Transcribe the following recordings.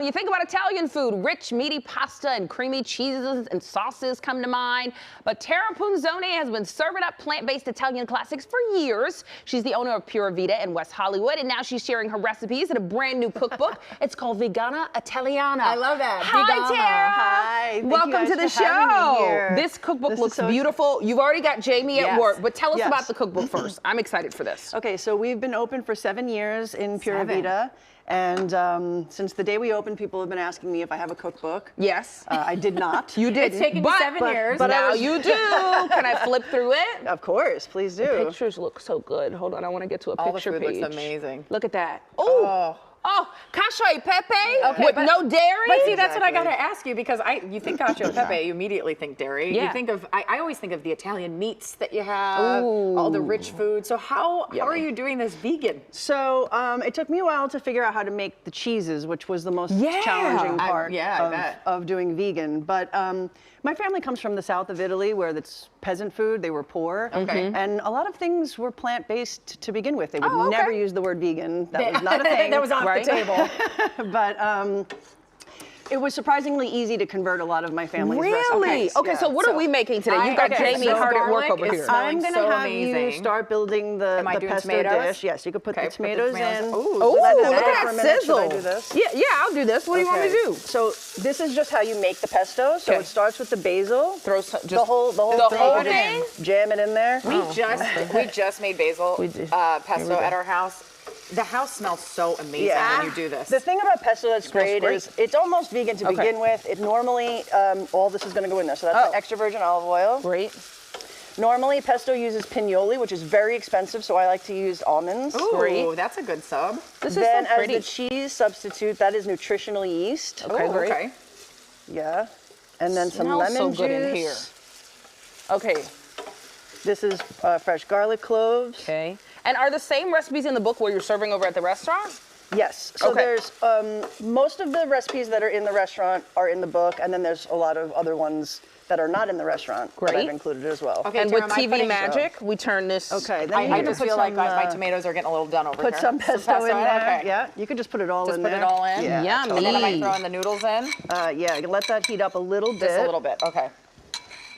You think about Italian food, rich, meaty pasta and creamy cheeses and sauces come to mind. But Tara Punzone has been serving up plant-based Italian classics for years. She's the owner of Pura Vita in West Hollywood, and now she's sharing her recipes in a brand new cookbook. It's called Vegana Italiana. I love that. Hi, Vegana. Tara. Hi. Welcome to the show. This cookbook looks so beautiful. You've already got Jamie at work, but tell us Yes. about the cookbook first. I'm excited for this. Okay, so we've been open for 7 years in Pura Vita. And since the day we opened, people have been asking me if I have a cookbook. Yes. I did not. You did. It's taken 7 years. But now you do. Can I flip through it? Of course, please do. The pictures look so good. Hold on, I want to get to a picture the food page. looks amazing. Look at that. Ooh. Oh, cacio e pepe with no dairy. But see, that's what I gotta ask you, because you think cacio e pepe, you immediately think dairy. Yeah. You think of, I always think of the Italian meats that you have, all the rich food. So how are you doing this vegan? So it took me a while to figure out how to make the cheeses, which was the most challenging part of doing vegan. But my family comes from the south of Italy, where it's peasant food. They were poor. Okay. And a lot of things were plant-based to begin with. They would never use the word vegan. That was not a thing. That was off the table. But it was surprisingly easy to convert a lot of my family's Really? recipes. Okay, so what are we making today? You've got Jamie hard at work over here. I'm going to have you start building the pesto dish. Yes, you could put the tomatoes in. Ooh, look at that sizzle. Should I do this? Yeah, I'll do this. What do you want me to do? So this is just how you make the pesto. So it starts with the basil. Throw some, the whole thing? Jam it in there. We just made basil pesto at our house. The house smells so amazing when you do this. The thing about pesto that's great is it's almost vegan to begin with. It normally, all this is going to go in there. So that's the extra virgin olive oil. Great. Normally, pesto uses pignoli, which is very expensive, so I like to use almonds. Ooh, that's a good sub. Then as the cheese substitute, that is nutritional yeast. Okay, great. Okay. Yeah. And then some lemon juice. Good in here. Okay. This is fresh garlic cloves. Okay. And are the same recipes in the book where you're serving over at the restaurant? Yes. So there's most of the recipes that are in the restaurant are in the book, and then there's a lot of other ones that are not in the restaurant that I've included as well. Okay, and with TV magic, we turn this. Okay. Then I just feel like my tomatoes are getting a little done over here. Put some pesto in there. Okay. Yeah. You could just put it all in there. Just put it all in. Yeah. Yummy. And then am I throwing the noodles in? Yeah. You can let that heat up a little bit. Just a little bit. Okay.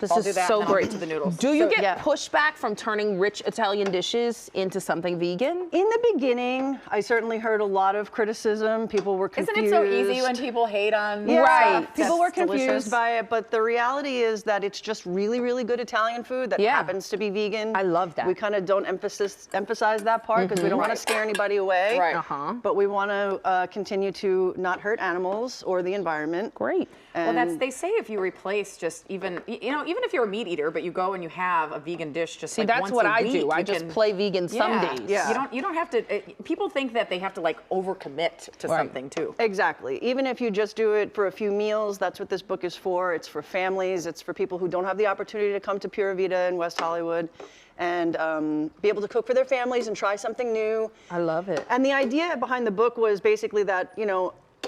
This is so great. To the noodles. Do you get pushback from turning rich Italian dishes into something vegan? In the beginning, I certainly heard a lot of criticism. People were confused. Isn't it so easy when people hate on stuff? People were confused by it, but the reality is that it's just really, really good Italian food that happens to be vegan. I love that. We kind of don't emphasize that part because we don't want to scare anybody away. Right. But we want to continue to not hurt animals or the environment. Great. Well, they say if you replace just even if you're a meat eater, but you go and you have a vegan dish just once a week. See, that's what I do. I just play vegan some days. Yeah. You don't have to. People think that they have to like overcommit to something too. Exactly. Even if you just do it for a few meals, that's what this book is for. It's for families. It's for people who don't have the opportunity to come to Pura Vita in West Hollywood and be able to cook for their families and try something new. I love it. And the idea behind the book was basically that,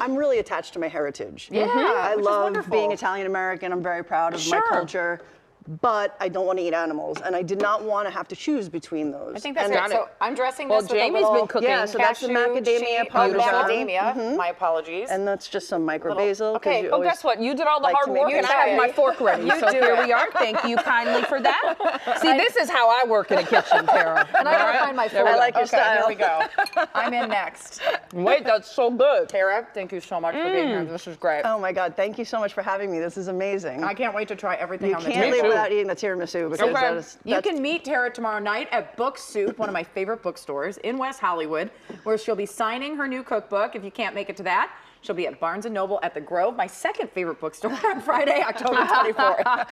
I'm really attached to my heritage. Yeah, I love being Italian American. I'm very proud of my culture. But I don't want to eat animals, and I did not want to have to choose between those. I think that's good. So I'm dressing this with Jamie's been cooking. Yeah, so that's the macadamia Parmesan. Macadamia, my apologies. And that's just some micro basil. Okay, guess what? You did all the hard work, and I have my fork ready. So here we are. Thank you kindly for that. See, this is how I work in a kitchen, Tara. And I gotta find my fork. I like your style. Here we go. I'm in next. Wait, that's so good. Tara, thank you so much for being here. This is great. Oh my God, thank you so much for having me. This is amazing. I can't wait to try everything on the You can't leave without eating the tiramisu. Because you can meet Tara tomorrow night at Book Soup, one of my favorite bookstores in West Hollywood, where she'll be signing her new cookbook. If you can't make it to that, she'll be at Barnes & Noble at the Grove, my second favorite bookstore, on Friday, October 24th.